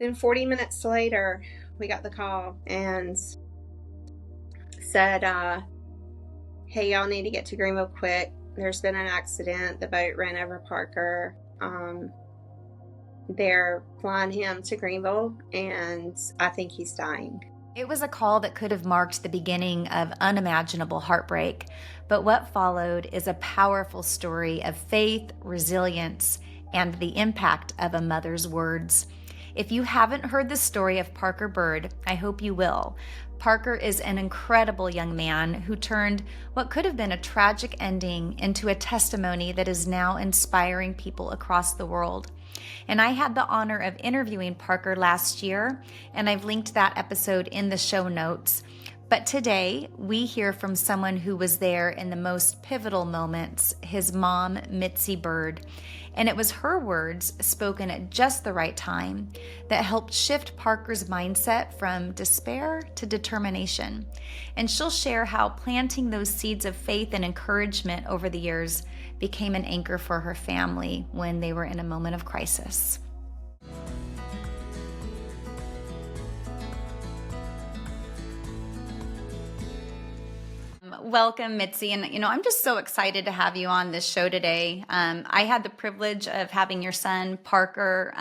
Then 40 minutes later, we got the call and said, hey, y'all need to get to Greenville quick. There's been an accident. The boat ran over Parker. They're flying him to Greenville, and I think he's dying. It was a call that could have marked the beginning of unimaginable heartbreak, but what followed is a powerful story of faith, resilience, and the impact of a mother's words. If you haven't heard the story of Parker Byrd, I hope you will. Parker is an incredible young man who turned what could have been a tragic ending into a testimony that is now inspiring people across the world. And I had the honor of interviewing Parker last year, and I've linked that episode in the show notes. But today, we hear from someone who was there in the most pivotal moments, his mom, Mitzi Byrd. And it was her words, spoken at just the right time, that helped shift Parker's mindset from despair to determination. And she'll share how planting those seeds of faith and encouragement over the years became an anchor for her family when they were in a moment of crisis. Welcome, Mitzi. And, I'm just so excited to have you on this show today. I had the privilege of having your son, Parker,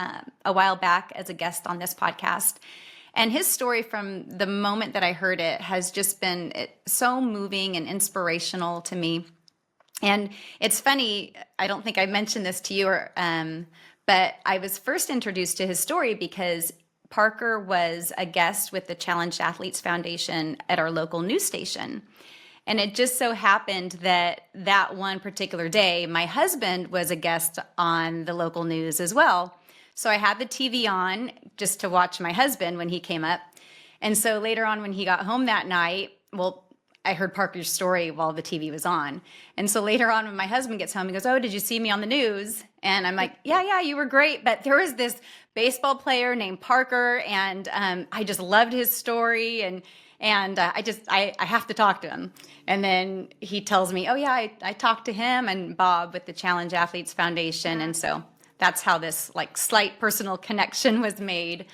a while back as a guest on this podcast. And his story from the moment that I heard it has just been so moving and inspirational to me. And it's funny, I don't think I mentioned this to you, but I was first introduced to his story because Parker was a guest with the Challenged Athletes Foundation at our local news station. And it just so happened that one particular day, my husband was a guest on the local news as well. So I had the TV on just to watch my husband when he came up. And so later on when he got home that night, I heard Parker's story while the TV was on. And so later on when my husband gets home, he goes, "Oh, did you see me on the news?" And I'm like, yeah, you were great. But there was this baseball player named Parker, and I just loved his story. And I have to talk to him. And then he tells me, oh yeah, I talked to him and Bob with the Challenge Athletes Foundation. And so that's how this slight personal connection was made.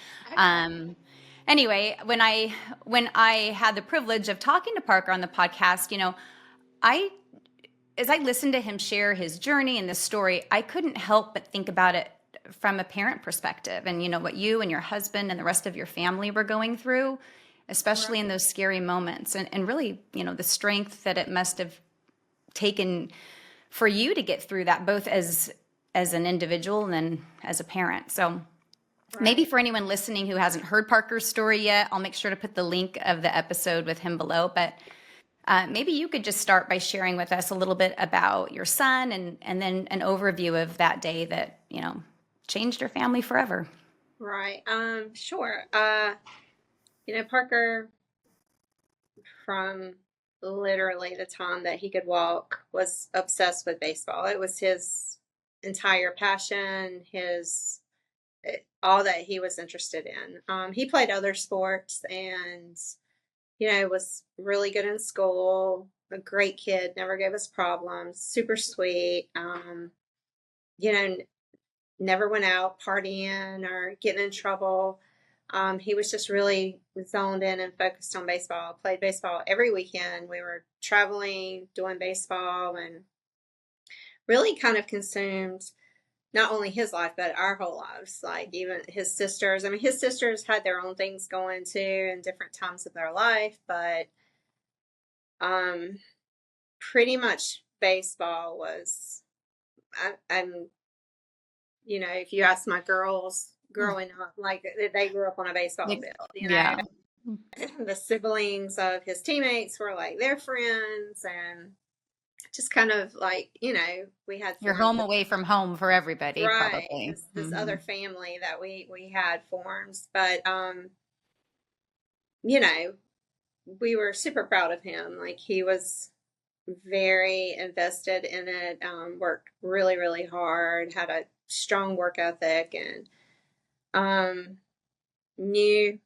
Anyway, when I had the privilege of talking to Parker on the podcast, as I listened to him share his journey and this story, I couldn't help but think about it from a parent perspective and, what you and your husband and the rest of your family were going through, especially in those scary moments, and really, the strength that it must have taken for you to get through that, both as an individual and then as a parent. So maybe for anyone listening who hasn't heard Parker's story yet, I'll make sure to put the link of the episode with him below. But maybe you could just start by sharing with us a little bit about your son and then an overview of that day that, changed your family forever. Right. Sure. Parker, from literally the time that he could walk, was obsessed with baseball. It was his entire passion, all that he was interested in. He played other sports and, was really good in school, a great kid, never gave us problems, super sweet, never went out partying or getting in trouble. He was just really zoned in and focused on baseball, played baseball every weekend. We were traveling, doing baseball, and really kind of consumed not only his life, but our whole lives. Like even his sisters. I mean, his sisters had their own things going too in different times of their life, but pretty much baseball was, I'm if you ask my girls growing up, they grew up on a baseball field, Yeah. The siblings of his teammates were their friends, and just kind of we had Your home away from home for everybody, right, probably. this other family that we had formed. But we were super proud of him. He was very invested in it, worked really, really hard, had a strong work ethic, and knew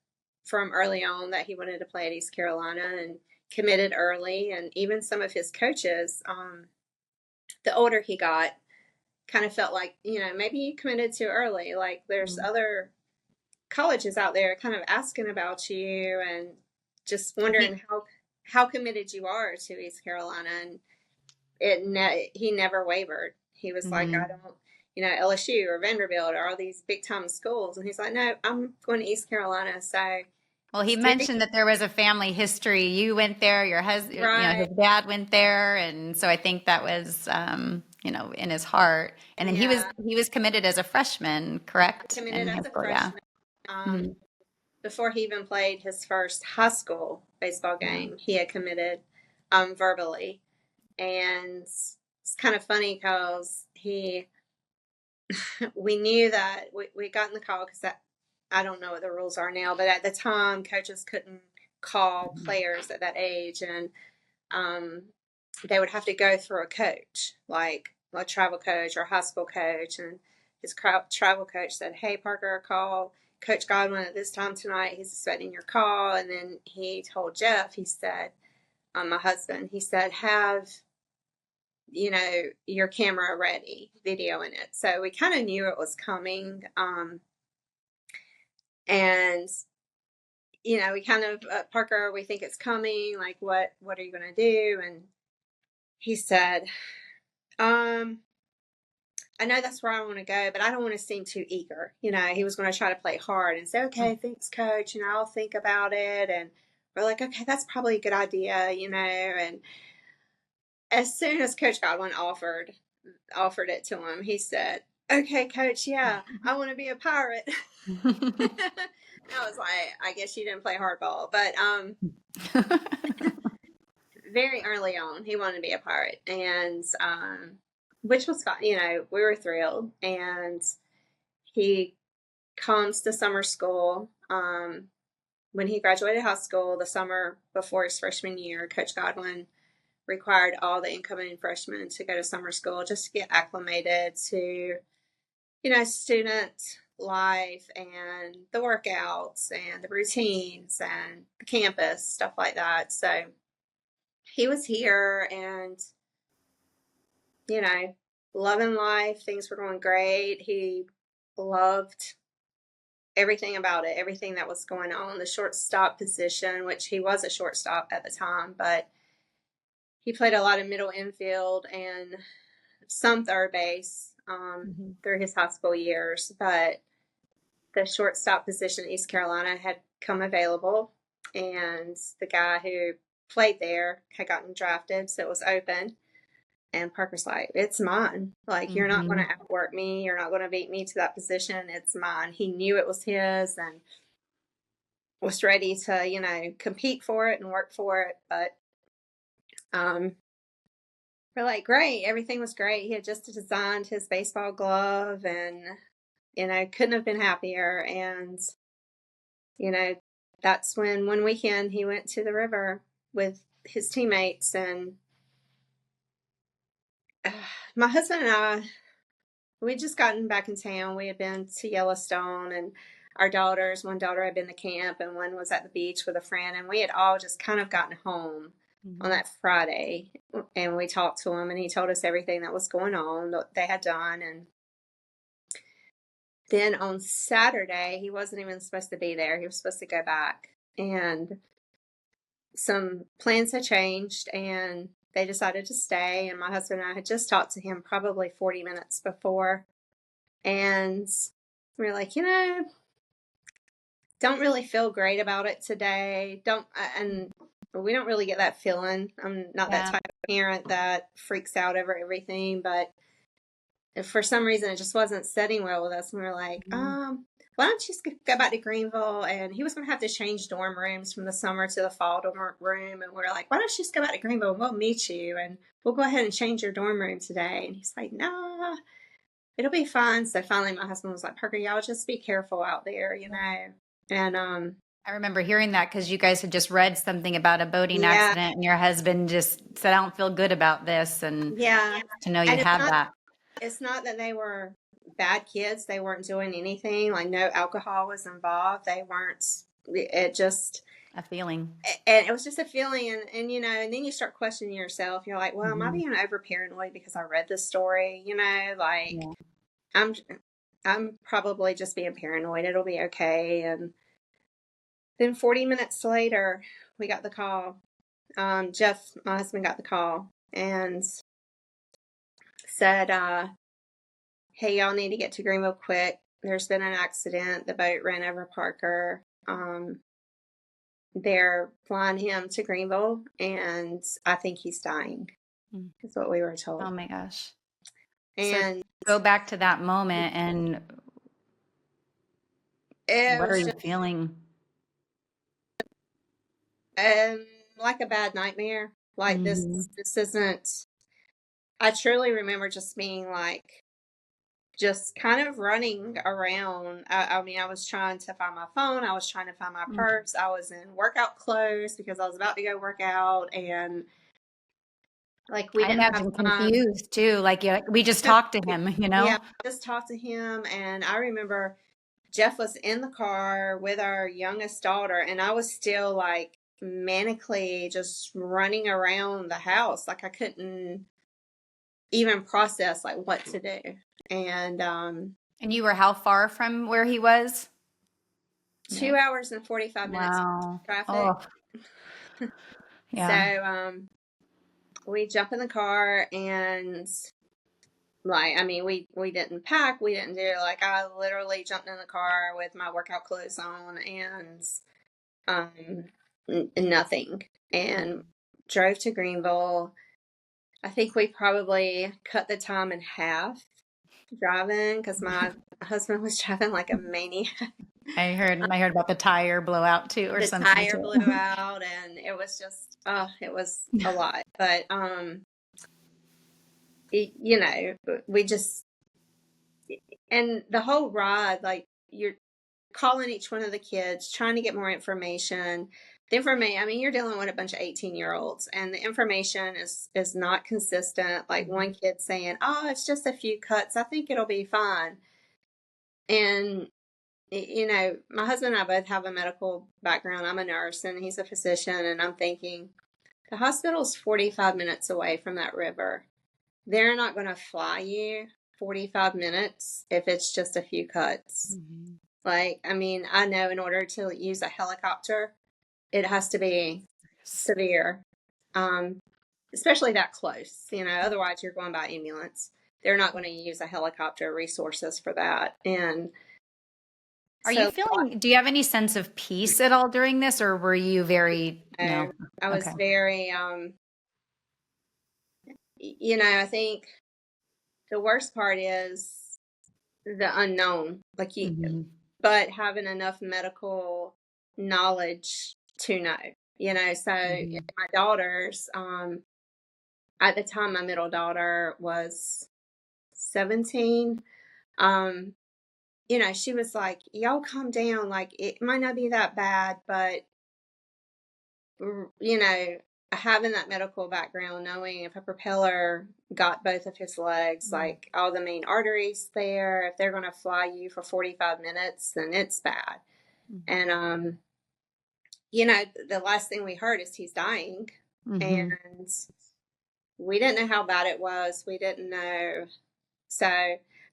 from early on that he wanted to play at East Carolina and committed early. And even some of his coaches, the older he got, kind of felt like, maybe you committed too early. There's other colleges out there kind of asking about you and just He, wondering how committed you are to East Carolina. And he never wavered. He was like, I mhm. don't, LSU or Vanderbilt or all these big time schools. And he's like, no, I'm going to East Carolina. So Well, he steady, mentioned that there was a family history. You went there, your husband, right? his dad went there, and so I think that was, in his heart. And then he was Yeah, he was committed as a freshman, correct, committed in high as a school. Yeah. freshman. Mhm. Before he even played his first high school baseball Yeah. game, he had committed verbally. And it's kind of funny because we knew that we got in the call because I don't know what the rules are now, but at the time, coaches couldn't call Mhm. players at that age, and um, they would have to go through a coach, like a travel coach or a high school coach. And his travel coach said, "Hey, Parker, call Coach Godwin at this time tonight. He's expecting your call." And then he told Jeff, he said, my husband, he said, "Have your camera ready, video in it." So we kind of knew it was coming. And we kind of, Parker, we think it's coming. Like, what are you going to do? And he said, um, I know that's where I want to go, but I don't want to seem too eager. He was going to try to play hard and say, "Okay, thanks, coach. I'll think about it." And we're like, "Okay, that's probably a good idea." And as soon as Coach Godwin offered it to him, he said, "Okay, coach, yeah, I want to be a pirate." I was like, I guess you didn't play hardball, but very early on, he wanted to be a pirate, and which was fine. We were thrilled, and he comes to summer school. When he graduated high school, the summer before his freshman year, Coach Godwin required all the incoming freshmen to go to summer school just to get acclimated to student life and the workouts and the routines and the campus, stuff like that. So he was here and, you know, loving life. Things were going great. He loved everything about it, everything that was going on. The shortstop position, which he was a shortstop at the time, but he played a lot of middle infield and some third base Mhm. through his high school years. But the shortstop position in East Carolina had come available, and the guy who played there had gotten drafted, so it was open. And Parker's like, "It's mine. Like, you're not going Mhm. to outwork me. You're not going to beat me to that position. It's mine." He knew it was his and was ready to, compete for it and work for it. But um, we're like, great. Everything was great. He had just designed his baseball glove and, couldn't have been happier. And you know, that's when one weekend he went to the river with his teammates. And uh, my husband and I, we'd just gotten back in town. We had been to Yellowstone, and our daughters, one daughter had been to camp and one was at the beach with a friend. And we had all just kind of gotten home on Mhm. that Friday, and we talked to him, and he told us everything that was going on that they had done. And then on Saturday, he wasn't even supposed to be there. He was supposed to go back. And some plans had changed, and they decided to stay. And my husband and I had just talked to him probably 40 minutes before. And we were like, don't really feel great about it today. Don't, and we don't really get that feeling. I'm not that Yeah. type of parent that freaks out over everything, but if for some reason it just wasn't setting well with us. And we were like, Mhm. why don't you just go back to Greenville? And he was going to have to change dorm rooms from the summer to the fall dorm room. And we are like, why don't you just go back to Greenville and we'll meet you and we'll go ahead and change your dorm room today. And he's like, nah, it'll be fine. So finally my husband was like, Parker, y'all just be careful out there, And I remember hearing that because you guys had just read something about a boating yeah, accident, and your husband just said, "I don't feel good about this," and yeah. to know you And had that. it's not that they were bad kids. They weren't doing anything. Like, no alcohol was involved. They weren't. It just, A feeling. and it was just a feeling. And and then you start questioning yourself. You're like, well, am I Mhm. being over paranoid because I read this story? Like, Yeah. I'm. I'm probably just being paranoid. It'll be okay. And then 40 minutes later, we got the call. Jeff, my husband, got the call and said, hey, y'all need to get to Greenville quick. There's been an accident. The boat ran over Parker. They're flying him to Greenville, and I think he's dying, is what we were told. Oh my gosh. And so go back to that moment, and what are you feeling? Like a bad nightmare. Like this isn't, I truly remember just being like, just kind of running around. I mean, I was trying to find my phone. I was trying to find my purse. I was in workout clothes because I was about to go work out. And like, we I didn't imagine have confused too. Like, we just talked to him, you know? Yeah, just talked to him. And I remember Jeff was in the car with our youngest daughter, and I was still like manically just running around the house. Like, I couldn't even process like what to do. And you were how far from where he was? 2 hours and 45 minutes traffic. Oh. Yeah. So we jump in the car, and like, I mean, we didn't pack, we didn't do, like, I literally jumped in the car with my workout clothes on and nothing, and drove to Greenville. I think we probably cut the time in half driving because my husband was driving like a maniac. I heard about the tire blowout too, or something. The tire blew out, and it was just, it was a lot. But you know, we just, and the whole ride, like, you're calling each one of the kids, trying to get more information. The information, I mean, you're dealing with a bunch of 18-year-olds, and the information is not consistent. Like, one kid saying, oh, it's just a few cuts, I think it'll be fine. And, you know, my husband and I both have a medical background. I'm a nurse and he's a physician, and I'm thinking, the hospital's 45 minutes away from that river. They're not going to fly you 45 minutes if it's just a few cuts. Like, I mean, I know in order to use a helicopter, it has to be severe, especially that close, you know, otherwise you're going by ambulance. They're not going to use a helicopter resources for that. And do you have any sense of peace at all during this, or were you very, no? I was very, you know, I think the worst part is the unknown, like but having enough medical knowledge to know, you know. So my daughters, at the time, my middle daughter was 17. You know, she was like, y'all calm down. Like, it might not be that bad, but, you know, having that medical background, knowing if a propeller got both of his legs, like all the main arteries there, if they're going to fly you for 45 minutes, then it's bad. And, you know, the last thing we heard is he's dying. And we didn't know how bad it was. We didn't know. So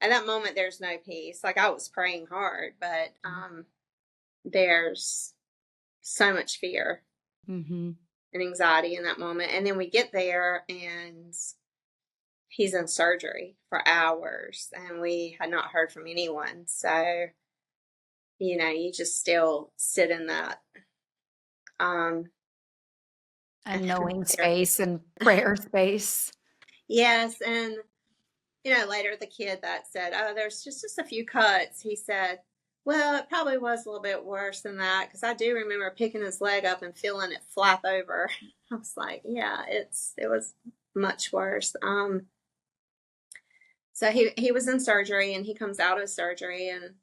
at that moment, there's no peace. Like, I was praying hard, but there's so much fear and anxiety in that moment. And then we get there, and he's in surgery for hours, and we had not heard from anyone. So, you know, you just still sit in that unknowing space and prayer space. Yes. And, you know, later the kid that said, oh, there's just a few cuts, he said, well, it probably was a little bit worse than that, because I do remember picking his leg up and feeling it flap over. I was like, yeah, it was much worse. So he was in surgery, and he comes out of surgery, and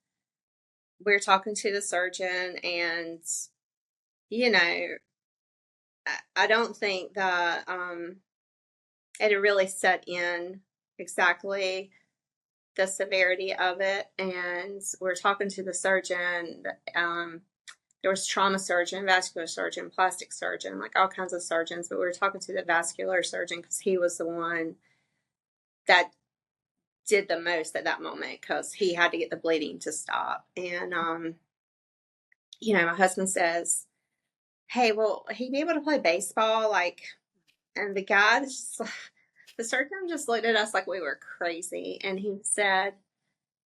we're talking to the surgeon, and, you know, I don't think that it had really set in exactly the severity of it. And we're talking to the surgeon. There was trauma surgeon, vascular surgeon, plastic surgeon, like all kinds of surgeons. But we were talking to the vascular surgeon because he was the one that did the most at that moment because he had to get the bleeding to stop. And, my husband says, hey, will he be able to play baseball? Like, and the guy just, the surgeon just looked at us like we were crazy. And he said,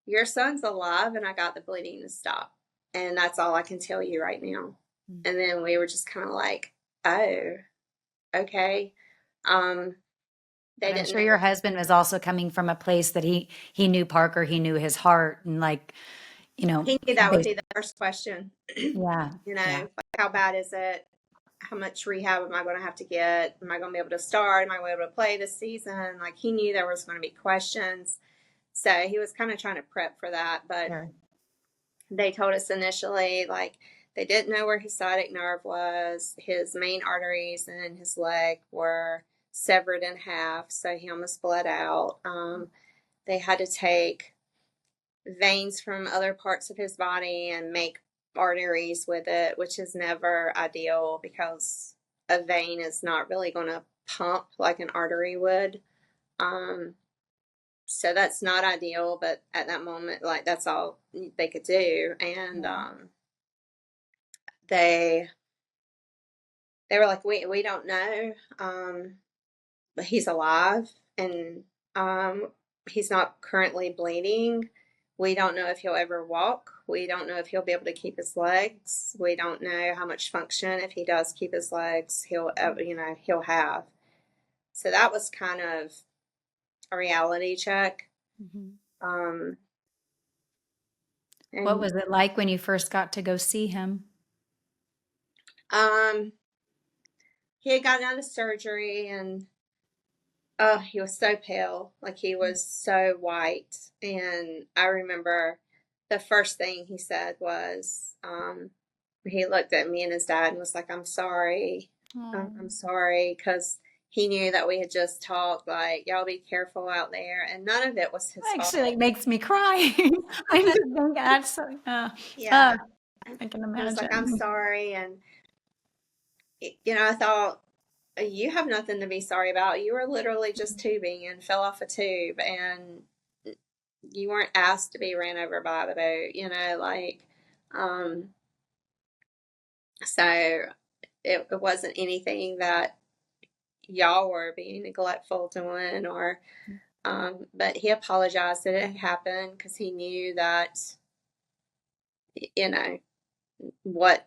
your son's alive and I got the bleeding to stop. And that's all I can tell you right now. Mm-hmm. And then we were just kind of like, oh, okay. I'm sure your husband was also coming from a place that he knew Parker, he knew his heart, and like, he knew that would be the first question. Yeah. Like, how bad is it? How much rehab am I going to have to get? Am I going to be able to start? Am I going to be able to play this season? Like, he knew there was going to be questions. So he was kind of trying to prep for that. But they told us initially, like, they didn't know where his sciatic nerve was. His main arteries in his leg were severed in half, so he almost bled out. They had to take veins from other parts of his body and make arteries with it, which is never ideal because a vein is not really going to pump like an artery would. So that's not ideal, but at that moment, like, that's all they could do. And they were like, we don't know, but he's alive, and he's not currently bleeding. We don't know if he'll ever walk. We don't know if he'll be able to keep his legs. We don't know how much function, if he does keep his legs, he'll have. So that was kind of a reality check. Mm-hmm. What was it like when you first got to go see him? He had gotten out of surgery, and he was so pale. Like, he was so white. And I remember the first thing he said was, he looked at me and his dad and was like, I'm sorry. I'm sorry, because he knew that we had just talked, like, y'all be careful out there. And none of it was his fault. Actually, like, makes me cry. I'm just thinking, that's so, yeah. I can imagine. He was like, I'm sorry. And, I thought, you have nothing to be sorry about. You were literally just tubing and fell off a tube, and you weren't asked to be ran over by the boat, like, so it wasn't anything that y'all were being neglectful doing, or, but he apologized that it had happened because he knew that, what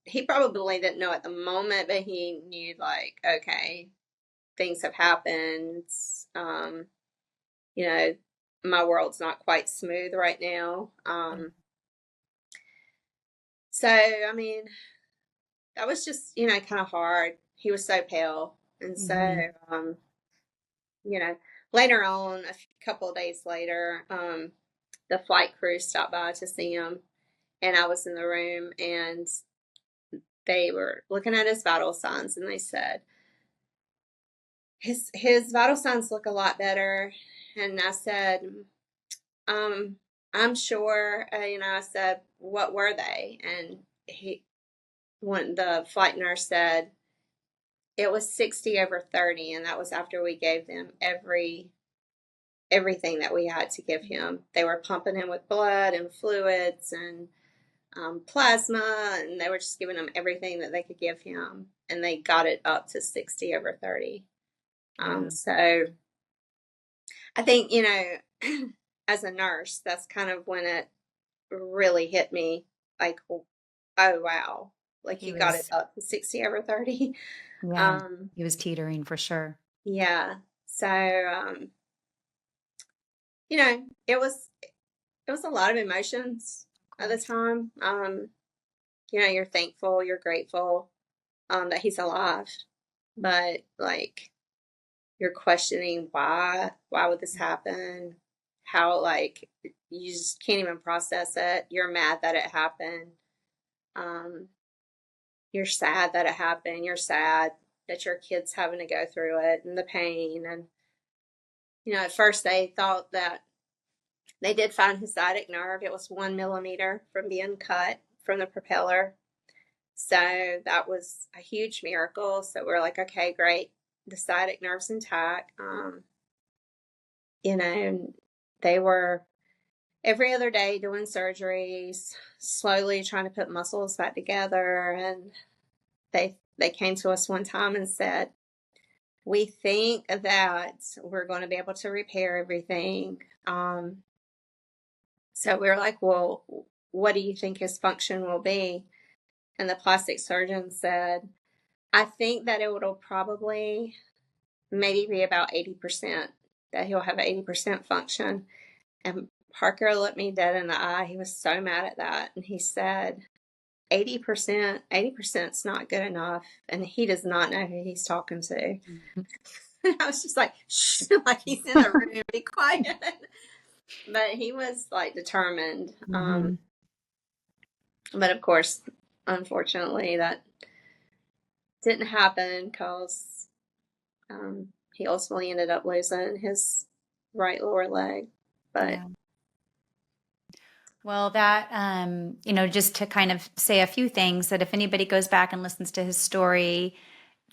he probably didn't know at the moment, but he knew, like, okay, things have happened. My world's not quite smooth right now. So, I mean, that was just, kind of hard. He was so pale. And so, later on, a couple of days later, the flight crew stopped by to see him, and I was in the room, and they were looking at his vital signs, and they said, his vital signs look a lot better. And I said, I'm sure, I said, what were they? And the flight nurse said, it was 60/30, and that was after we gave them everything that we had to give him. They were pumping him with blood and fluids and plasma, and they were just giving him everything that they could give him, and they got it up to 60/30. So I think, as a nurse, that's kind of when it really hit me, like, oh wow, like, you got it up to 60/30. Yeah, he was teetering for sure. Yeah. So, it was a lot of emotions at the time. You're thankful, you're grateful, that he's alive, but, like, you're questioning why would this happen? How, like, you just can't even process it. You're mad that it happened. You're sad that it happened. You're sad that your kid's having to go through it and the pain. And, at first they thought that they did find his sciatic nerve. It was 1 millimeter from being cut from the propeller. So that was a huge miracle. So we're like, okay, great. The sciatic nerve's intact. they were every other day doing surgeries, slowly trying to put muscles back together. And they came to us one time and said, we think that we're going to be able to repair everything. So we were like, well, what do you think his function will be? And the plastic surgeon said, I think that it will probably maybe be about 80%, that he'll have 80% function. And Parker looked me dead in the eye. He was so mad at that. And he said, 80%, 80% is not good enough. And he does not know who he's talking to. Mhm. I was just like, shh, like he's in the room, be quiet. But he was like determined. Mhm. But of course, unfortunately, that didn't happen because he ultimately ended up losing his right lower leg. But Yeah. Well, that, just to kind of say a few things, that if anybody goes back and listens to his story,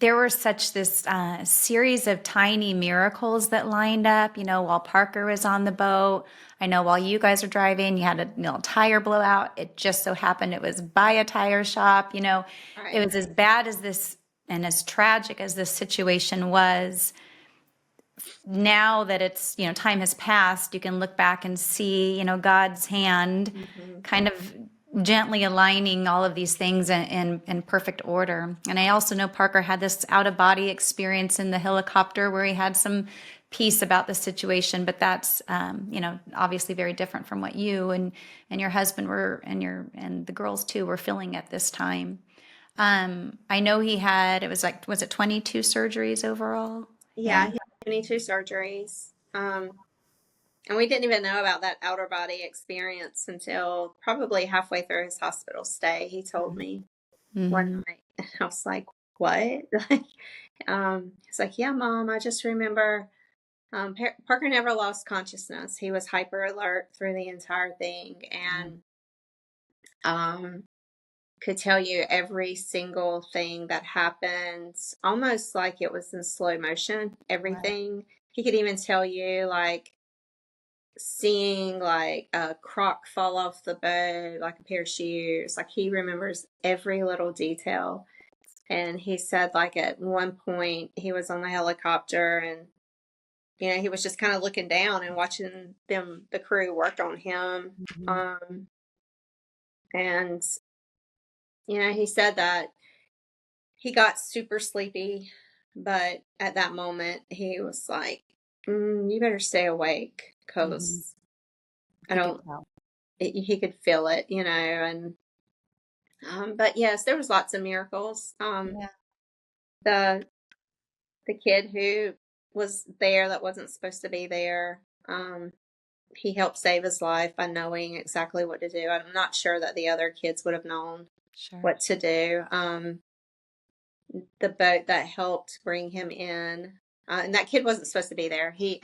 there were such this series of tiny miracles that lined up, while Parker was on the boat. I know while you guys were driving, you had a tire blowout. It just so happened it was by a tire shop. It right, was as bad as this and as tragic as this situation was. Now that it's, time has passed, you can look back and see, God's hand mm-hmm. kind of gently aligning all of these things in perfect order. And I also know Parker had this out of body experience in the helicopter where he had some peace about the situation, but that's, obviously very different from what you and your husband were, and the girls too were feeling at this time. I know was it 22 surgeries overall? Yeah, Yeah. he had 22 surgeries. And we didn't even know about that outer body experience until probably halfway through his hospital stay. He told me one Mm-hmm. night, and I was like, "What?" Like, he's like, "Yeah, Mom, I just remember." Parker never lost consciousness. He was hyper alert through the entire thing, and um, could tell you every single thing that happened, almost like it was in slow motion. Right. Everything. He could even tell you like seeing like a crock fall off the boat, like a pair of shoes. Like he remembers every little detail. And he said like at one point he was on the helicopter and he was just kind of looking down and watching the crew work on him. Mhm. Um and he said that he got super sleepy, but at that moment he was like, you better stay awake Mhm. because I He could don't tell. he could feel it, and but yes, there was lots of miracles. Yeah. The kid who was there that wasn't supposed to be there, he helped save his life by knowing exactly what to do. I'm not sure that the other kids would have known Sure. what to do. The boat that helped bring him in, and that kid wasn't supposed to be there. He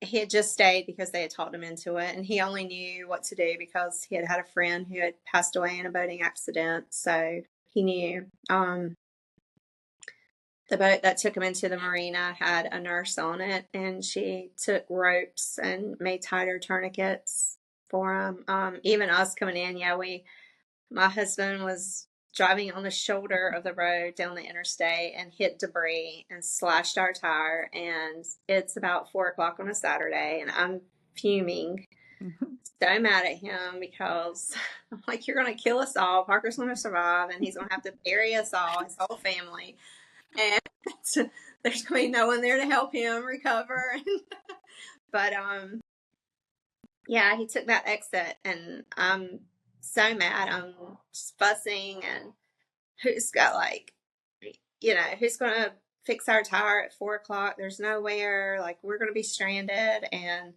had just stayed because they had talked him into it, and he only knew what to do because he had had a friend who had passed away in a boating accident. So he knew. The boat that took him into the marina had a nurse on it, and she took ropes and made tighter tourniquets for him. Even us coming in, yeah, my husband was driving on the shoulder of the road down the interstate and hit debris and slashed our tire. And it's about 4 o'clock on a Saturday, and I'm fuming, Mhm. so mad at him because I'm like, you're going to kill us all. Parker's going to survive, and he's going to have to bury us all, his whole family. And there's going to be no one there to help him recover. But yeah, he took that exit, and I'm so mad. I'm just fussing, and who's got like, who's going to fix our tire at 4 o'clock? There's nowhere. Like we're going to be stranded. And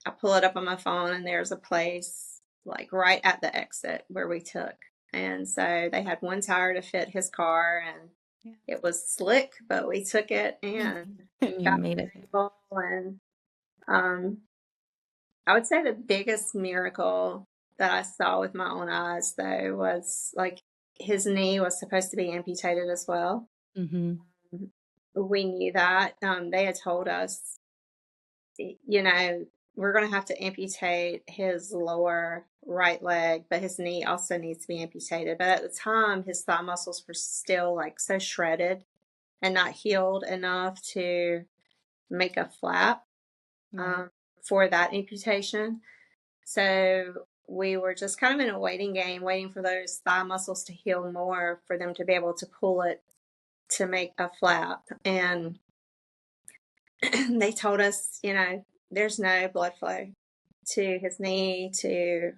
I pull it up on my phone, and there's a place like right at the exit where we took. And so they had one tire to fit his car, and Yeah. it was slick, but we took it and And you got made it. stable. And um, I would say the biggest miracle that I saw with my own eyes, though, was like his knee was supposed to be amputated as well. Mm-hmm. We knew that. They had told us you know, we're going to have to amputate his lower right leg, but his knee also needs to be amputated. But at the time, his thigh muscles were still like so shredded and not healed enough to make a flap Right. for that amputation. So we were just kind of in a waiting game, waiting for those thigh muscles to heal more for them to be able to pull it to make a flap. And they told us, you know, there's no blood flow to his knee, to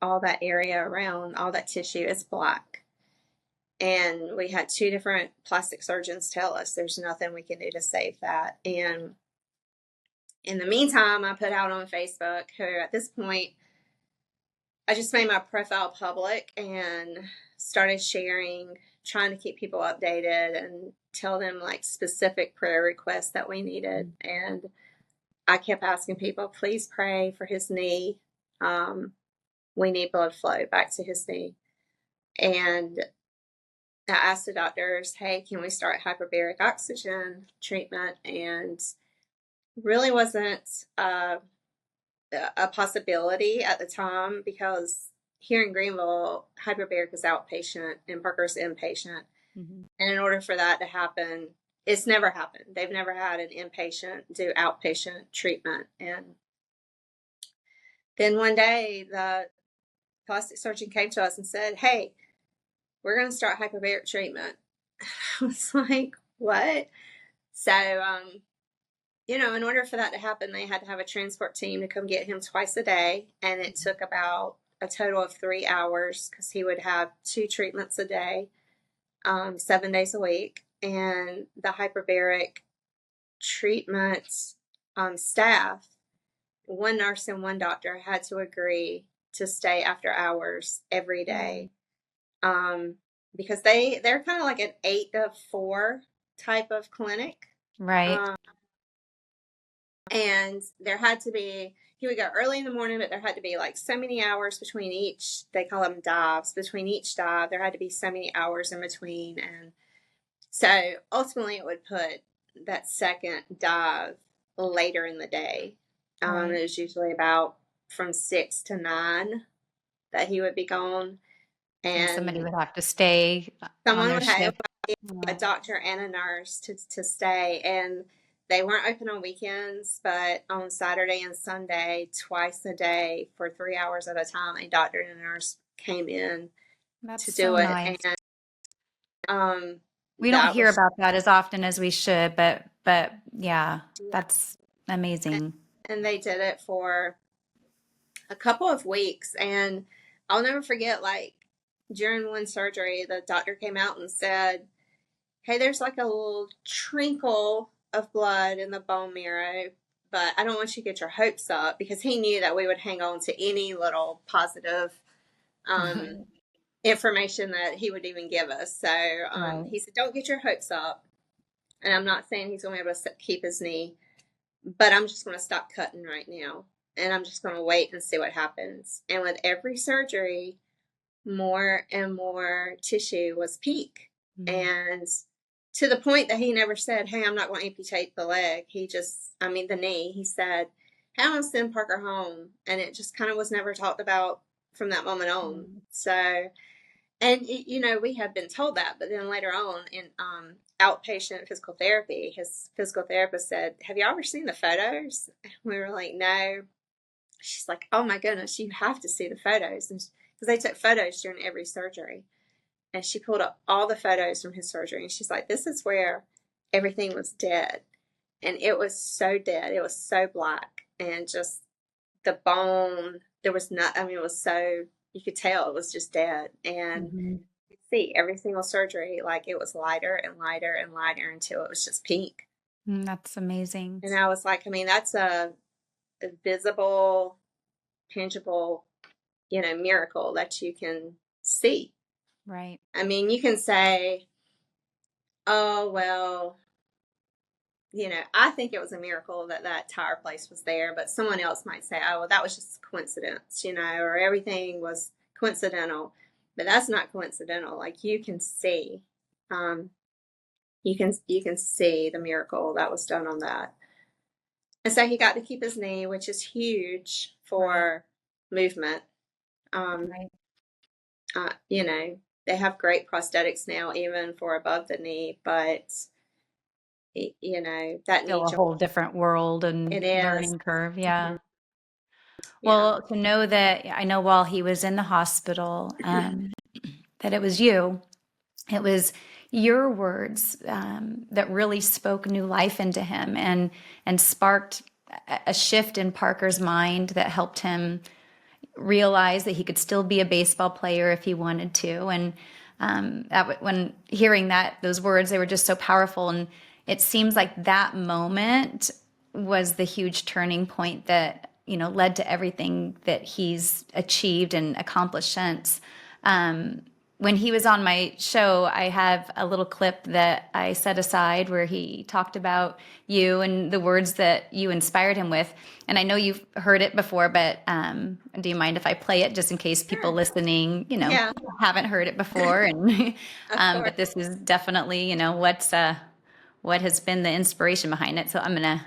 all that area around, all that tissue is black. And we had two different plastic surgeons tell us there's nothing we can do to save that. And in the meantime, I put out on Facebook, who at this point, I just made my profile public and started sharing, trying to keep people updated and tell them like specific prayer requests that we needed. And I kept asking people, please pray for his knee. We need blood flow back to his knee. And I asked the doctors, hey, can we start hyperbaric oxygen treatment? And really wasn't a possibility at the time because here in Greenville, hyperbaric is outpatient and Parker's inpatient. Mm-hmm. And in order for that to happen, it's never happened. They've never had an inpatient do outpatient treatment. And then one day, the plastic surgeon came to us and said, hey, we're going to start hyperbaric treatment. I was like, what? So, you know, in order for that to happen, they had to have a transport team to come get him twice a day. And it took about a total of 3 hours because he would have 2 treatments a day, 7 days a week. And the hyperbaric treatment staff, one nurse and one doctor, had to agree to stay after hours every day. Because they're kind of like an 8 to 4 type of clinic. Right. And there had to be, he would go early in the morning, but there had to be like so many hours between each, they call them dives, between each dive, there had to be so many hours in between. And so ultimately it would put that second dive later in the day. Right. It was usually about from 6 to 9 that he would be gone. And somebody would have to stay. Someone would have a doctor and a nurse to stay. And they weren't open on weekends, but on Saturday and Sunday, twice a day for 3 hours at a time, a doctor and a nurse came in to do it. Nice. And we don't hear about that as often as we should, but yeah, that's amazing. And they did it for a couple of weeks. And I'll never forget, like, during one surgery, the doctor came out and said, hey, there's like a little trickle of blood in the bone marrow, but I don't want you to get your hopes up, because he knew that we would hang on to any little positive information that he would even give us. So he said, don't get your hopes up. And I'm not saying he's going to be able to keep his knee, but I'm just going to stop cutting right now. And I'm just going to wait and see what happens. And with every surgery, more and more tissue was peak. And to the point that he never said, hey, I'm not going to amputate the leg. The knee. He said, hey, I'm going to send Parker home. And it just kind of was never talked about from that moment on. So, and, you know, we had been told that. But then later on in outpatient physical therapy, his physical therapist said, have you ever seen the photos? We were like, no. She's like, oh, my goodness, you have to see the photos. And because they took photos during every surgery. And she pulled up all the photos from his surgery. And she's like, this is where everything was dead. And it was so dead. It was so black. And just the bone, there was not, it was so, you could tell it was just dead. And you could see every single surgery, like it was lighter and lighter and lighter until it was just pink. That's amazing. And I was like, that's a visible, tangible, miracle that you can see. Right. You can say, oh, well, I think it was a miracle that tire place was there, but someone else might say, oh, well, that was just coincidence, or everything was coincidental. But that's not coincidental. Like, you can see, you can see the miracle that was done on that. And so he got to keep his knee, which is huge Right. for movement. Um, Right. you know, they have great prosthetics now, even for above the knee, but you know, that knee Still a joint, whole different world it and is. learning curve. Mhm. Yeah. Yeah. Well, to know that, I know while he was in the hospital, that it was you, it was your words that really spoke new life into him and sparked a shift in Parker's mind that helped him realize that he could still be a baseball player if he wanted to. And when hearing those words, they were just so powerful. And it seems like that moment was the huge turning point that, led to everything that he's achieved and accomplished since. When he was on my show, I have a little clip that I set aside where he talked about you and the words that you inspired him with. And I know you've heard it before, but do you mind if I play it just in case people Sure. listening, Yeah, haven't heard it before? And of course. but this is definitely, what has been the inspiration behind it. So I'm gonna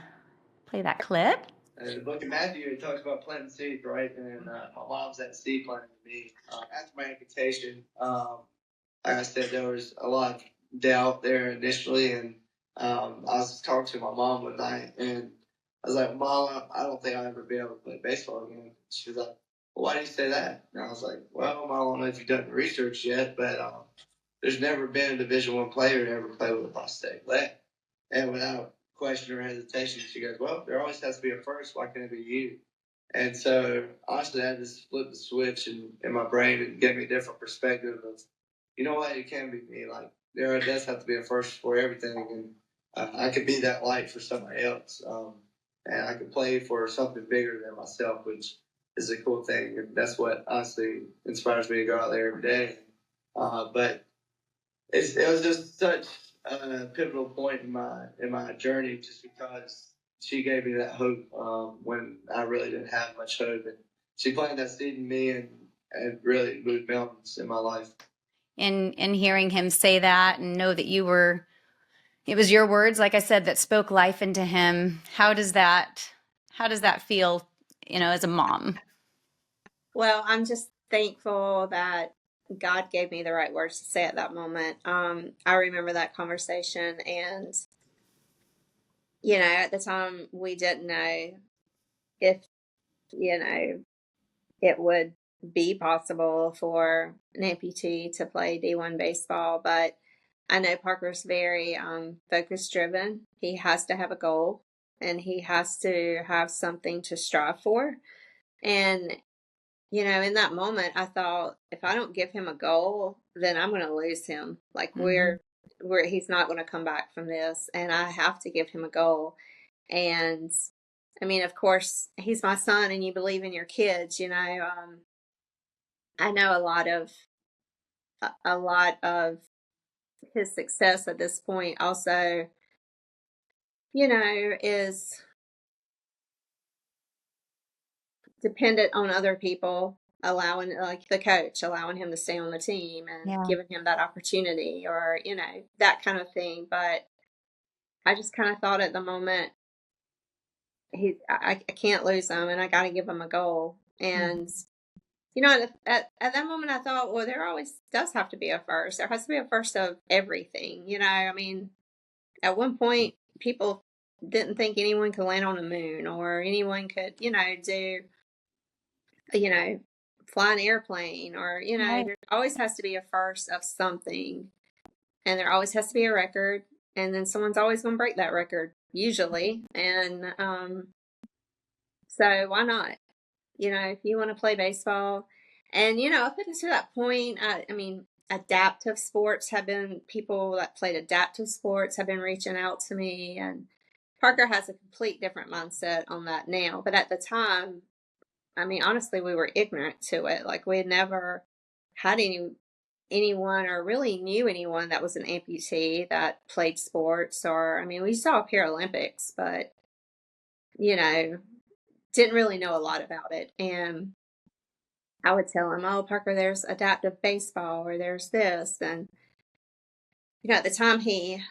play that clip. In the book of Matthew, it talks about planting seeds, right? And my mom's that seed planting to me. After my amputation, like I said, there was a lot of doubt there initially, and I was talking to my mom one night, and I was like, "Mom, I don't think I'll ever be able to play baseball again." She was like, "Well, why do you say that?" And I was like, "Well, Mom, I don't know if you've done the research yet, but there's never been a Division I player to ever play with a prosthetic leg." And without question or hesitation, she goes, "Well, there always has to be a first. Why can't it be you?" And so honestly, I just flipped the switch in my brain and gave me a different perspective of, you know what, it can be me. Like there does have to be a first for everything, and I could be that light for somebody else, and I could play for something bigger than myself, which is a cool thing, and that's what honestly inspires me to go out there every day. But it was just such a pivotal point in my journey, just because she gave me that hope when I really didn't have much hope, and she planted that seed in me, and really moved mountains in my life. And hearing him say that and know that it was your words, like I said, that spoke life into him. How does that feel, as a mom? Well, I'm just thankful that God gave me the right words to say at that moment. I remember that conversation, and at the time we didn't know if you know it would be possible for an amputee to play D1 baseball, but I know Parker's very focus driven. He has to have a goal, and he has to have something to strive for. And in that moment, I thought, if I don't give him a goal, then I'm going to lose him. Like Mhm. he's not going to come back from this, and I have to give him a goal. And I mean, of course, he's my son, and you believe in your kids. I know a lot of his success at this point also, is dependent on other people allowing, like the coach, allowing him to stay on the team and Yeah. giving him that opportunity, or that kind of thing. But I just kind of thought at the moment, I can't lose him, and I got to give him a goal. And Mhm. at that moment, I thought, well, there always does have to be a first. There has to be a first of everything. I mean, at one point, people didn't think anyone could land on the moon, or anyone could, do, you know, fly an airplane, or, Right. there always has to be a first of something. And there always has to be a record. And then someone's always going to break that record, usually. And so why not? If you want to play baseball, and up until that point, I mean, adaptive sports have been people that played adaptive sports have been reaching out to me, and Parker has a complete different mindset on that now. But at the time, I mean, honestly, we were ignorant to it. Like we had never had anyone or really knew anyone that was an amputee that played sports, or I mean, we saw Paralympics, but you know, didn't really know a lot about it. And I would tell him, "Oh, Parker, there's adaptive baseball, or there's this." And at the time, he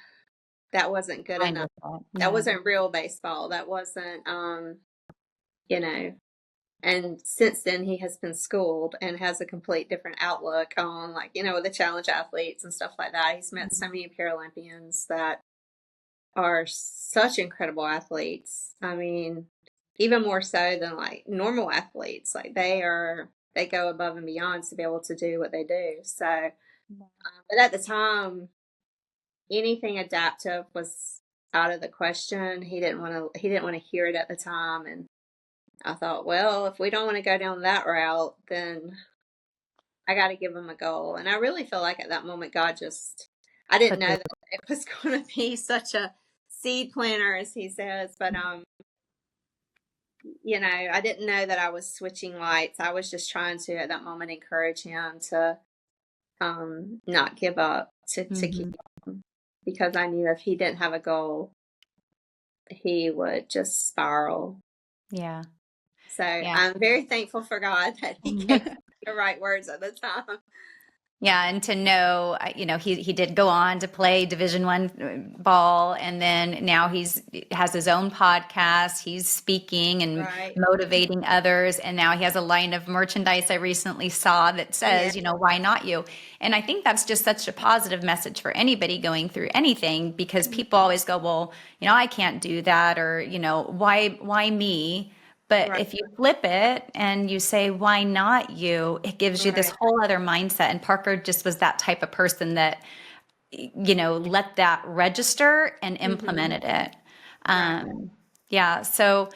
that wasn't good I know enough. that. That Yeah. wasn't real baseball. That wasn't, you know, and since then he has been schooled and has a complete different outlook on, like, you know, with the challenge athletes and stuff like that. He's met so many Paralympians that are such incredible athletes. I mean, even more so than like normal athletes. Like they go above and beyond to be able to do what they do. So, but at the time, anything adaptive was out of the question. He didn't want to hear it at the time. And I thought, well, if we don't want to go down that route, then I got to give him a goal. And I really feel like at that moment, I didn't Put know the that it was going to be such a seed planter, as he says, but, you know, I didn't know that I was switching lights. I was just trying to, at that moment, encourage him to, not give up, to keep going, because I knew if he didn't have a goal, he would just spiral. Yeah. So Yeah. I'm very thankful for God that he gave me the right words at the time. Yeah, and to know, he did go on to play Division 1 ball, and then now has his own podcast. He's speaking and Right. motivating others, and now he has a line of merchandise I recently saw that Yeah. says, why not you? And I think that's just such a positive message for anybody going through anything, because people always go, well, I can't do that, or why me? But Right. if you flip it and you say, why not you? It gives you this Right. whole other mindset. And Parker just was that type of person that, let that register and implemented it. Right. Yeah. So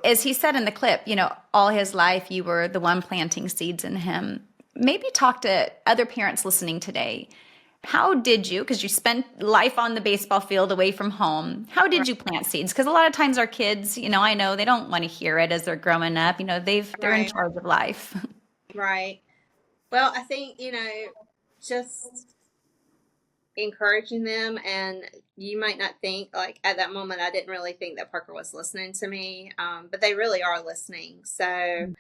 as he said in the clip, all his life you were the one planting seeds in him. Maybe talk to other parents listening today. How did you, because you spent life on the baseball field away from home, how did you plant seeds? Because a lot of times our kids, I know they don't want to hear it as they're growing up. They're in Right. charge of life. Right. Well, I think, just encouraging them, and you might not think, like, at that moment I didn't really think that Parker was listening to me, but they really are listening. So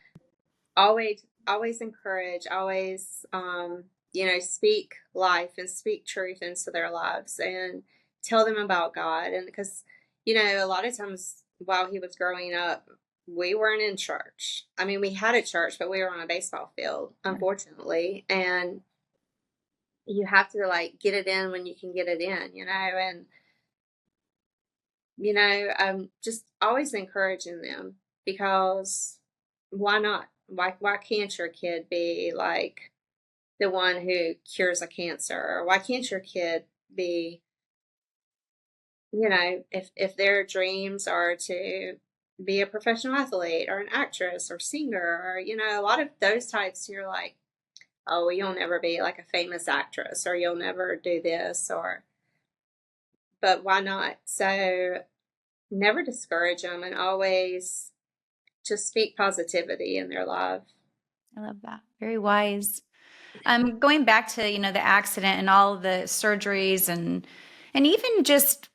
always encourage, always, speak life and speak truth into their lives, and tell them about God. And because, a lot of times while he was growing up, we weren't in church. I mean, we had a church, but we were on a baseball field, unfortunately. And you have to, like, get it in when you can get it in, and, I'm just always encouraging them, because why not? Why can't your kid be like the one who cures a cancer? Or why can't your kid be, if their dreams are to be a professional athlete or an actress or singer, or, a lot of those types, you're like, oh, well, you'll never be like a famous actress, or you'll never do this, but why not? So never discourage them, and always just speak positivity in their life. I love that. Very wise. Going back to, the accident and all the surgeries and even just,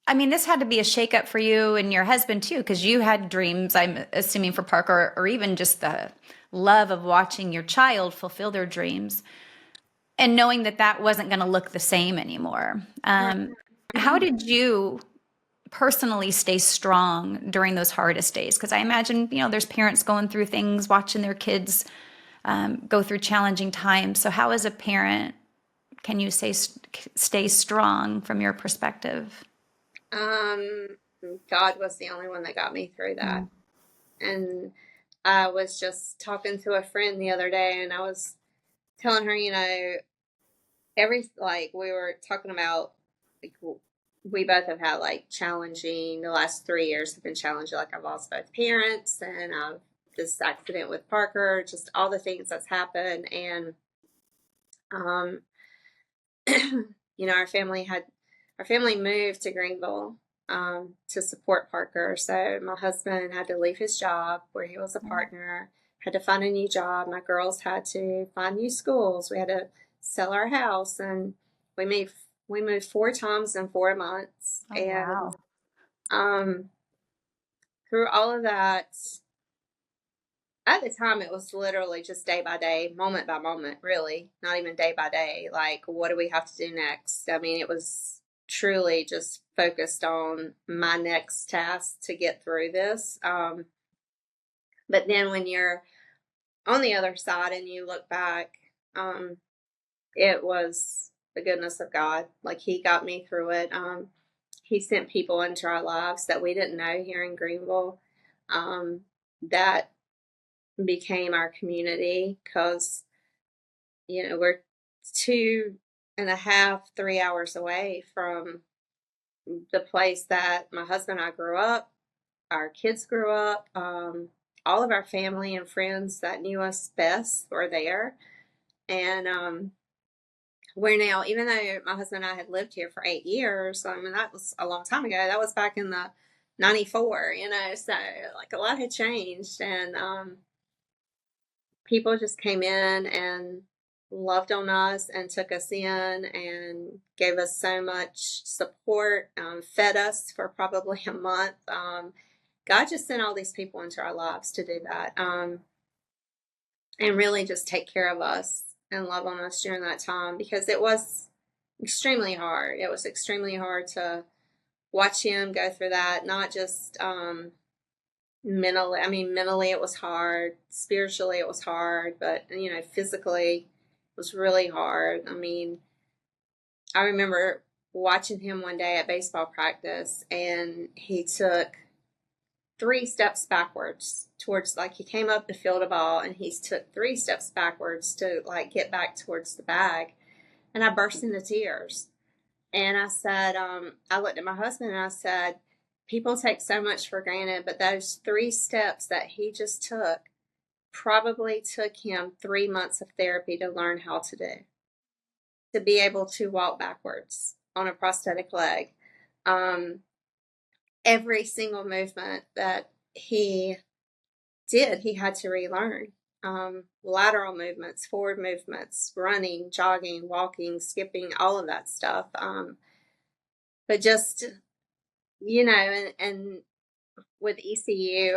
I mean, this had to be a shakeup for you and your husband too, because you had dreams, I'm assuming, for Parker, or even just the love of watching your child fulfill their dreams, and knowing that that wasn't going to look the same anymore. How did you personally stay strong during those hardest days? Because I imagine, there's parents going through things, watching their kids go through challenging times. So how, as a parent, can you stay strong from your perspective? God was the only one that got me through that. And I was just talking to a friend the other day, and I was telling her, we were talking about, like, we both have had, like, challenging, the last 3 years have been challenging. Like, I've lost both parents, and this accident with Parker, just all the things that's happened. And, um, our family moved to Greenville, to support Parker. So my husband had to leave his job where he was a partner, had to find a new job. My girls had to find new schools. We had to sell our house, and we moved 4 times in 4 months. Oh, And wow. through all of that, at the time, it was literally just day by day, moment by moment, really, not even day by day. Like, what do we have to do next? I mean, it was truly just focused on my next task to get through this. But then when you're on the other side and you look back, it was the goodness of God. Like, He got me through it. He sent people into our lives that we didn't know here in Greenville, that became our community, because, we're 2.5, 3 hours away from the place that my husband and I grew up, our kids grew up. All of our family and friends that knew us best were there. And we're now, even though my husband and I had lived here for 8 years, I mean, that was a long time ago. That was back in the 94, so like a lot had changed. And people just came in and loved on us and took us in and gave us so much support, fed us for probably a month. God just sent all these people into our lives to do that, and really just take care of us and love on us during that time, because it was extremely hard. It was extremely hard to watch him go through that, not just mentally. I mean, mentally it was hard, spiritually it was hard, but physically it was really hard. I mean, I remember watching him one day at baseball practice, and he took 3 steps backwards towards, like, he came up to field a ball and he took 3 steps backwards to like get back towards the bag. And I burst into tears. And I said, I looked at my husband and I said, people take so much for granted, but those 3 steps that he just took probably took him 3 months of therapy to learn how to do, to be able to walk backwards on a prosthetic leg. Every single movement that he did, he had to relearn. Lateral movements, forward movements, running, jogging, walking, skipping, all of that stuff. But just, and with ECU,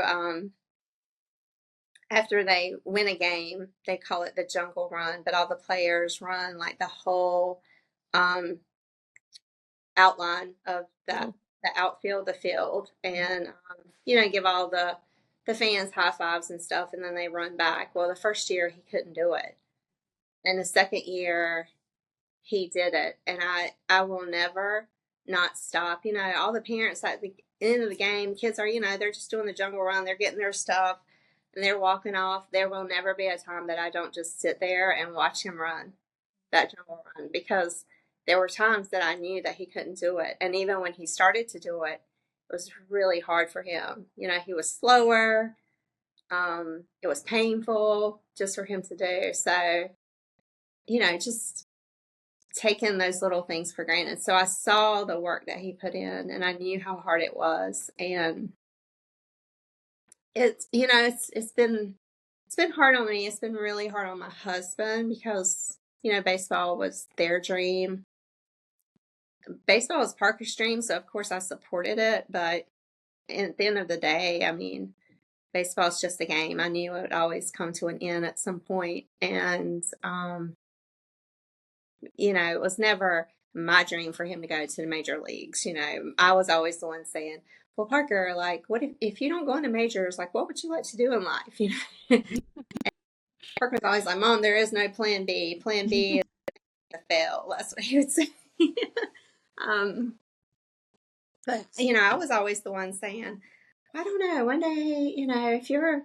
after they win a game, they call it the jungle run, but all the players run like the whole outline of the outfield, the field, and give all the fans high fives and stuff, and then they run back. Well, the first year he couldn't do it, and the second year he did it, and I will never not stop. All the parents at the end of the game, kids are, they're just doing the jungle run, they're getting their stuff, and they're walking off. There will never be a time that I don't just sit there and watch him run that jungle run, because there were times that I knew that he couldn't do it. And even when he started to do it, it was really hard for him. He was slower. It was painful just for him to do. So, just taking those little things for granted. So I saw the work that he put in, and I knew how hard it was. And it's been hard on me. It's been really hard on my husband, because baseball was their dream. Baseball was Parker's dream, so of course I supported it. But at the end of the day, I mean, baseball is just a game. I knew it would always come to an end at some point. And, it was never my dream for him to go to the major leagues. I was always the one saying, well, Parker, like, what if you don't go into majors, like, what would you like to do in life? Parker was always like, Mom, there is no plan B. Plan B is to fail. That's what he would say. But, I was always the one saying, I don't know, one day, if you're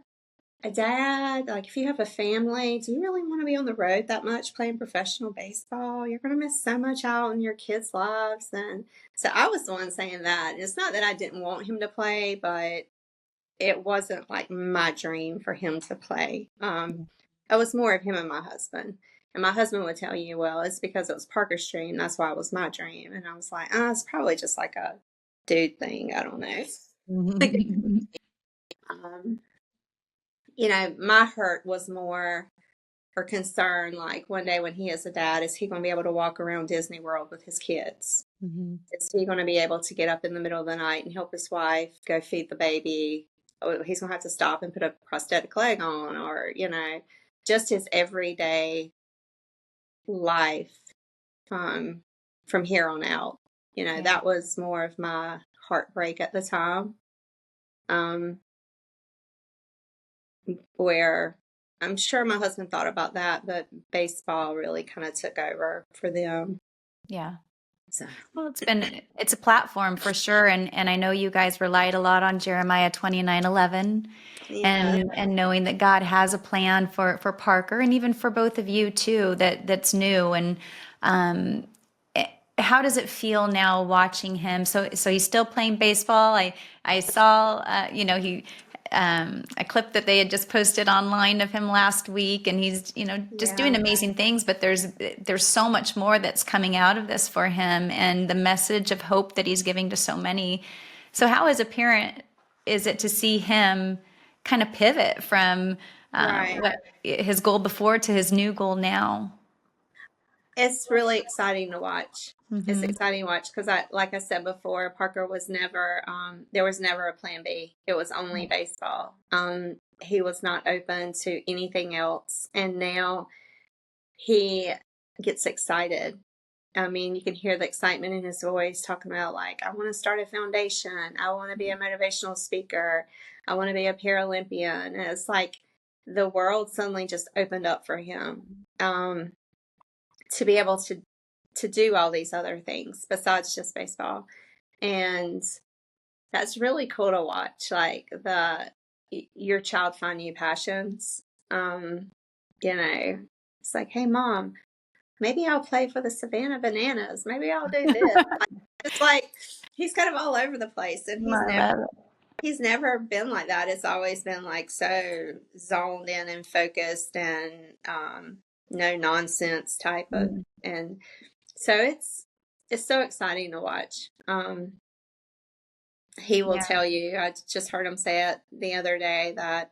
a dad, like if you have a family, do you really want to be on the road that much playing professional baseball? You're going to miss so much out in your kids' lives. And so I was the one saying that. And it's not that I didn't want him to play, but it wasn't like my dream for him to play. It was more of him and my husband. And my husband would tell you, well, it's because it was Parker's dream. That's why it was my dream. And I was like, it's probably just like a dude thing. I don't know. My hurt was more, or concern, like one day when he is a dad, is he going to be able to walk around Disney World with his kids? Is he going to be able to get up in the middle of the night and help his wife go feed the baby? Or he's going to have to stop and put a prosthetic leg on, or, just his everyday life from here on out. Yeah. that was more of my heartbreak at the time. Where I'm sure my husband thought about that, but baseball really kind of took over for them. Yeah. So, Well, it's a platform for sure. And I know you guys relied a lot on Jeremiah 29:11 yeah, and knowing that God has a plan for Parker and even for both of you too, that's new. And um, how does it feel now watching him? So he's still playing baseball. I saw, he a clip that they had just posted online of him last week, and he's, just yeah, doing amazing things. But there's so much more that's coming out of this for him, and the message of hope that he's giving to so many. So how, as a parent, is it to see him kind of pivot from right. what his goal before to his new goal now? It's really exciting to watch. It's Hmm. exciting to watch because like I said before, Parker was never, there was never a plan B. It was only baseball. He was not open to anything else. And now he gets excited. I mean, you can hear the excitement in his voice talking about, like, I want to start a foundation. I want to be a motivational speaker. I want to be a Paralympian. And it's like the world suddenly just opened up for him, to be able to do all these other things besides just baseball. And that's really cool to watch, like your child find new passions. It's like, hey, mom, maybe I'll play for the Savannah Bananas. Maybe I'll do this. It's like he's kind of all over the place, and I love it. he's never been like that. It's always been like so zoned in and focused, and no nonsense type of. Mm. And so it's so exciting to watch. He will Yeah. tell you. I just heard him say it the other day that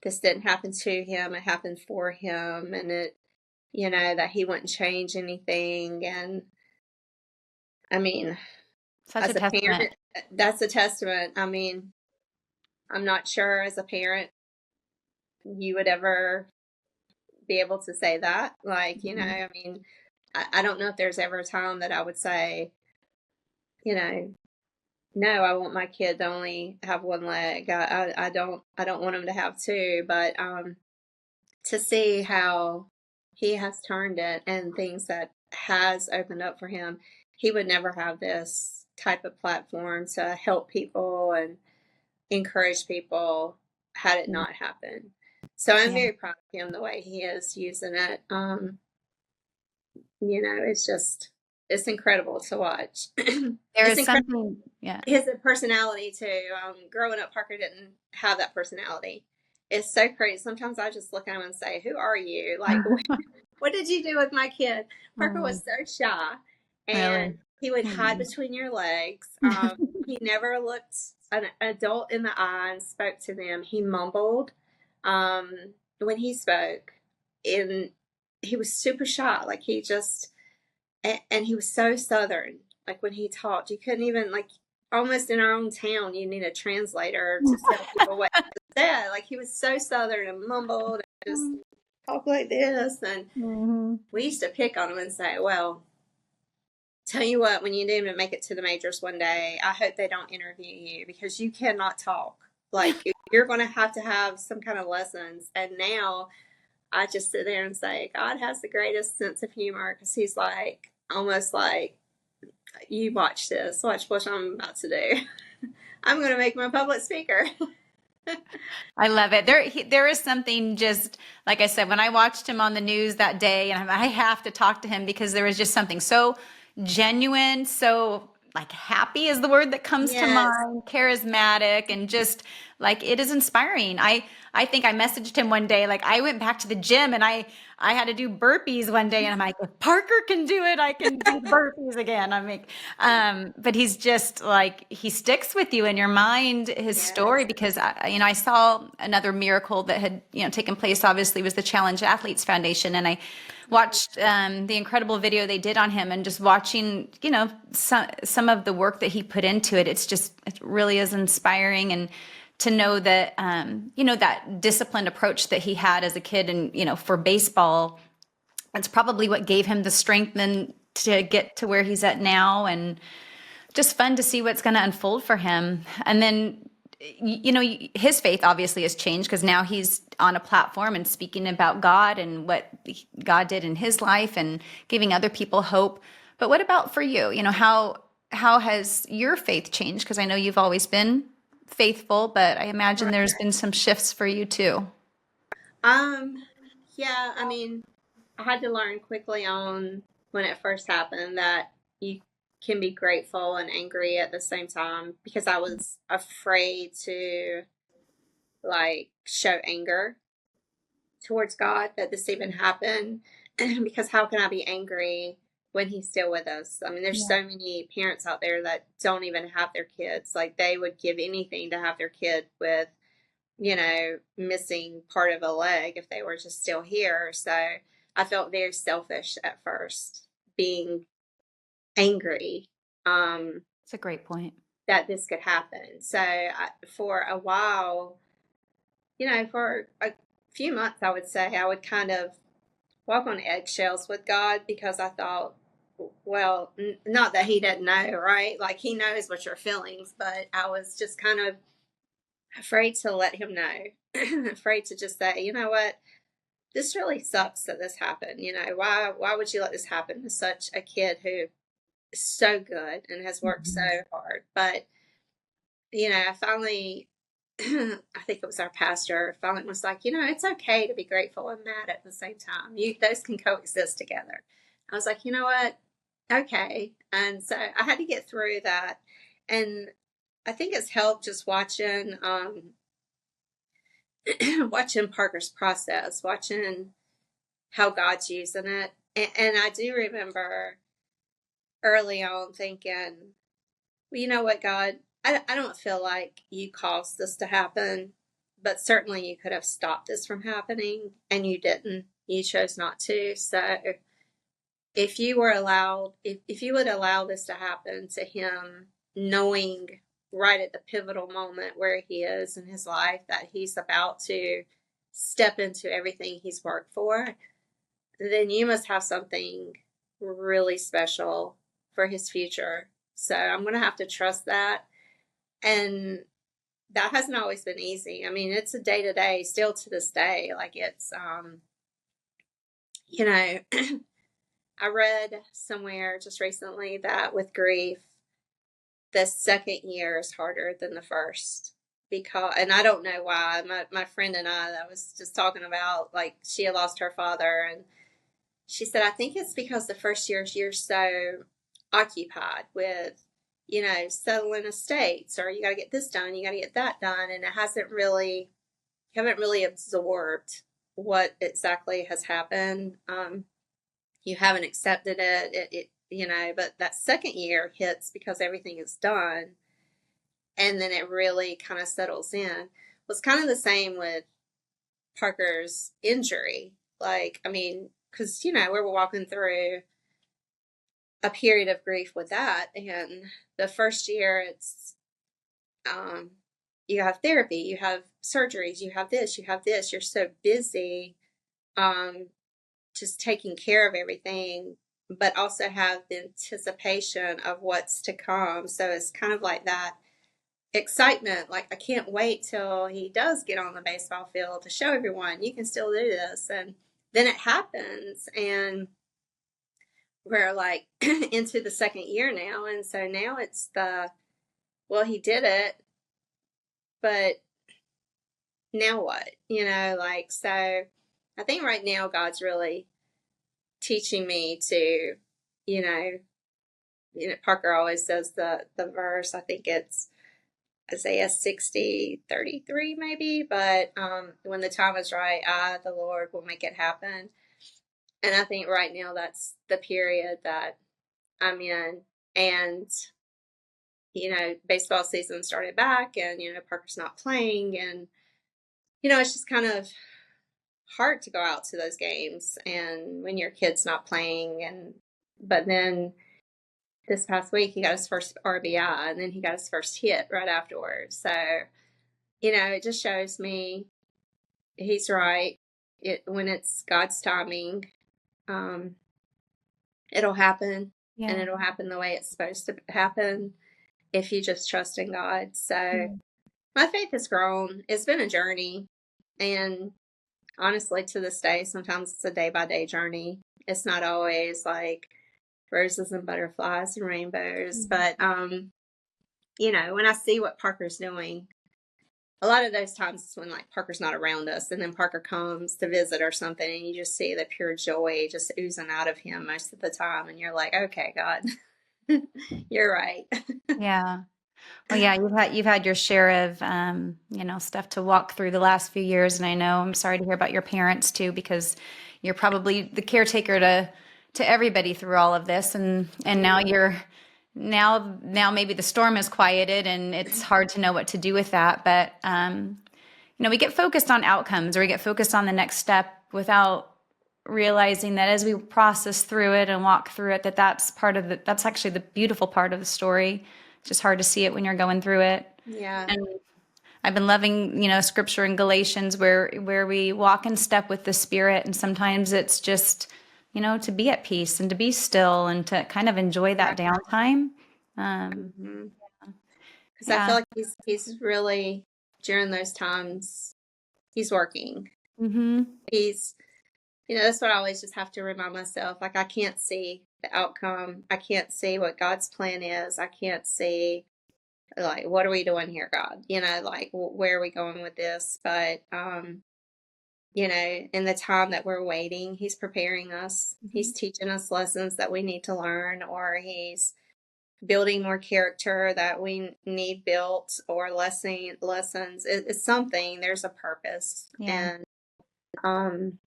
this didn't happen to him; it happened for him, and that he wouldn't change anything. And I mean, Such a as a testament. parent, that's a testament. I mean, I'm not sure as a parent you would ever be able to say that. Like, Mhm. I mean, I don't know if there's ever a time that I would say, you know, no, I want my kid to only have one leg. I don't want him to have two. But to see how he has turned it and things that has opened up for him, he would never have this type of platform to help people and encourage people had it not happened. So I'm Yeah. very proud of him the way he is using it. It's incredible to watch. There It's is incredible. something, yeah. His personality too. Growing up, Parker didn't have that personality. It's so crazy. Sometimes I just look at him and say, "Who are you? Like, what did you do with my kid?" Parker Mm, was so shy, and really? he would hide Mm. between your legs. He never looked an adult in the eye and spoke to them. He mumbled when he spoke, and he was super shy. Like he just, and he was so southern. Like when he talked, you couldn't even like. Almost in our own town, you need a translator to tell people what he said. Like he was so southern and mumbled and just talk like this. And Mhm. we used to pick on him and say, well, tell you what, when you do make it to the majors one day, I hope they don't interview you because you cannot talk. Like you're going to have some kind of lessons. And now I just sit there and say, God has the greatest sense of humor because he's like, almost like, you watch this, watch what I'm about to do. I'm going to make him a public speaker. I love it. There is something, just like I said, when I watched him on the news that day, and I have to talk to him because there was just something so genuine, so like happy is the word that comes to Yes. mind, charismatic, and just like it is inspiring. I think I messaged him one day, like I went back to the gym and I had to do burpees one day, and I'm like, if Parker can do it, I can do the burpees again. I mean, but he's just like, he sticks with you in your mind, his story, Yes. because I saw another miracle that had, taken place, obviously, was the Challenge Athletes Foundation. And I watched the incredible video they did on him, and just watching, some of the work that he put into it. It really is inspiring. And to know that, that disciplined approach that he had as a kid, and, for baseball, it's probably what gave him the strength and to get to where he's at now, and just fun to see what's going to unfold for him. And then, his faith obviously has changed because now he's on a platform and speaking about God and what God did in his life and giving other people hope. But what about for you? How has your faith changed? Because I know you've always been faithful, but I imagine there's been some shifts for you too. Um, yeah, I mean, I had to learn quickly on when it first happened that you can be grateful and angry at the same time because I was afraid to like show anger towards God that this even happened because how can I be angry when he's still with us? I mean, there's so many parents out there that don't even have their kids. Like they would give anything to have their kid with, missing part of a leg if they were just still here. So I felt very selfish at first, being angry That's a great point. that this could happen. So for a while, for a few months, I would say I would kind of walk on eggshells with God because I thought, well, not that he didn't know, right? Like he knows what your feelings, but I was just kind of afraid to let him know, afraid to just say, you know what, this really sucks that this happened. Why would you let this happen to such a kid who is so good and has worked so hard? But I finally, I think it was our pastor, finally was like, it's okay to be grateful and mad at the same time. Those can coexist together. I was like, you know what? Okay. And so I had to get through that. And I think it's helped just watching, watching Parker's process, watching how God's using it. And I do remember early on thinking, well, you know what, God, I don't feel like you caused this to happen, but certainly you could have stopped this from happening, and you didn't. You chose not to. So if you were allowed, if you would allow this to happen to him, knowing right at the pivotal moment where he is in his life that he's about to step into everything he's worked for, then you must have something really special for his future. So I'm going to have to trust that. And that hasn't always been easy. I mean, it's a day to day, still to this day. Like it's, I read somewhere just recently that with grief, the second year is harder than the first. Because, and I don't know why. My friend and I was just talking about, like, she had lost her father, and she said, I think it's because the first years you're so occupied with, settling estates, or you got to get this done, you got to get that done. And you haven't really absorbed what exactly has happened. You haven't accepted it, but that second year hits because everything is done. And then it really kind of settles in. It was kind of the same with Parker's injury. Like, I mean, because, we were walking through a period of grief with that. And the first year, it's, you have therapy, you have surgeries, you have this, you're so busy, just taking care of everything, but also have the anticipation of what's to come. So it's kind of like that excitement, like I can't wait till he does get on the baseball field to show everyone you can still do this. And then it happens, and we're like into the second year now. And so now it's well, he did it, but now what? So I think right now God's really teaching me to, Parker always says the verse, I think it's Isaiah 60:33 maybe, but when the time is right, I, the Lord, will make it happen. And I think right now that's the period that I'm in. And, baseball season started back, and, Parker's not playing, and, it's just kind of hard to go out to those games and when your kid's not playing. But then this past week he got his first RBI, and then he got his first hit right afterwards. So, it just shows me he's right. When it's God's timing, it'll happen, Yeah. and it'll happen the way it's supposed to happen if you just trust in God. So my faith has grown. It's been a journey, and honestly, to this day, sometimes it's a day by day journey. It's not always like roses and butterflies and rainbows, but when I see what Parker's doing, a lot of those times is when like Parker's not around us, and then Parker comes to visit or something, and you just see the pure joy just oozing out of him most of the time, and you're like, okay, God, you're right. Yeah. Well, yeah, you've had your share of stuff to walk through the last few years, and I know I'm sorry to hear about your parents too, because you're probably the caretaker to everybody through all of this, and now now maybe the storm is quieted and it's hard to know what to do with that, but we get focused on outcomes, or we get focused on the next step without realizing that as we process through it and walk through it, that's actually the beautiful part of the story. It's just hard to see it when you're going through it. Yeah. And I've been loving, scripture in Galatians where we walk in step with the Spirit, and sometimes it's just, to be at peace and to be still and to kind of enjoy that downtime. Because I feel like he's really, during those times, he's working. He's, that's what I always just have to remind myself. Like, I can't see the outcome. I can't see what God's plan is. I can't see, like, what are we doing here, God? Like, where are we going with this? But, in the time that we're waiting, he's preparing us. He's teaching us lessons that we need to learn, or he's building more character that we need built, or lessons. It's something. There's a purpose. Yeah. And,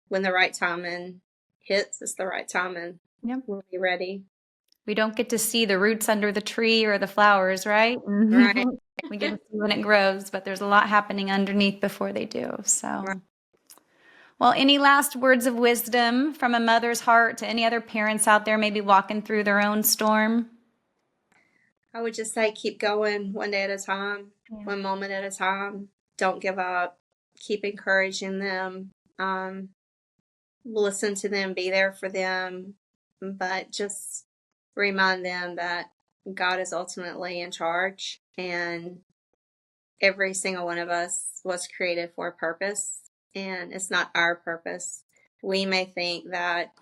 when the right timing hits, it's the right timing. We'll be ready. We don't get to see the roots under the tree or the flowers, right? Right. We get to see when it grows, but there's a lot happening underneath before they do. So, Right. Well, any last words of wisdom from a mother's heart to any other parents out there maybe walking through their own storm? I would just say keep going one day at a time, one moment at a time. Don't give up. Keep encouraging them. Listen to them, be there for them, but just remind them that God is ultimately in charge, and every single one of us was created for a purpose, and it's not our purpose. We may think that,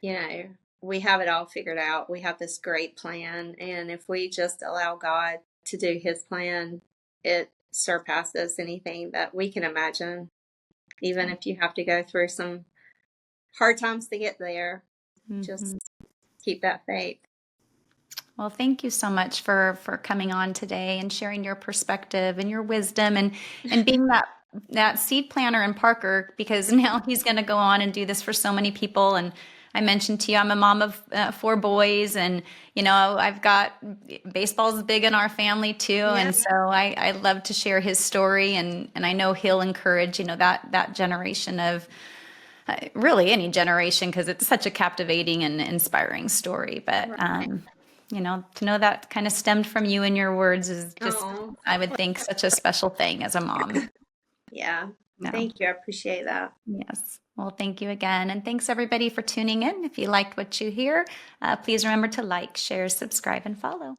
we have it all figured out. We have this great plan, and if we just allow God to do his plan, it surpasses anything that we can imagine. Even if you have to go through some hard times to get there, just keep that faith. Well, thank you so much for coming on today and sharing your perspective and your wisdom and being that seed planter in Parker, because now he's going to go on and do this for so many people. And I mentioned to you, I'm a mom of 4 boys, and I've got baseball's big in our family too, and so I love to share his story, and I know he'll encourage that generation of really any generation, because it's such a captivating and inspiring story. But to know that kind of stemmed from you and your words is just, I would think, such a special thing as a mom. Yeah. Thank you. I appreciate that. Yes. Well, thank you again. And thanks everybody for tuning in. If you liked what you hear, please remember to like, share, subscribe, and follow.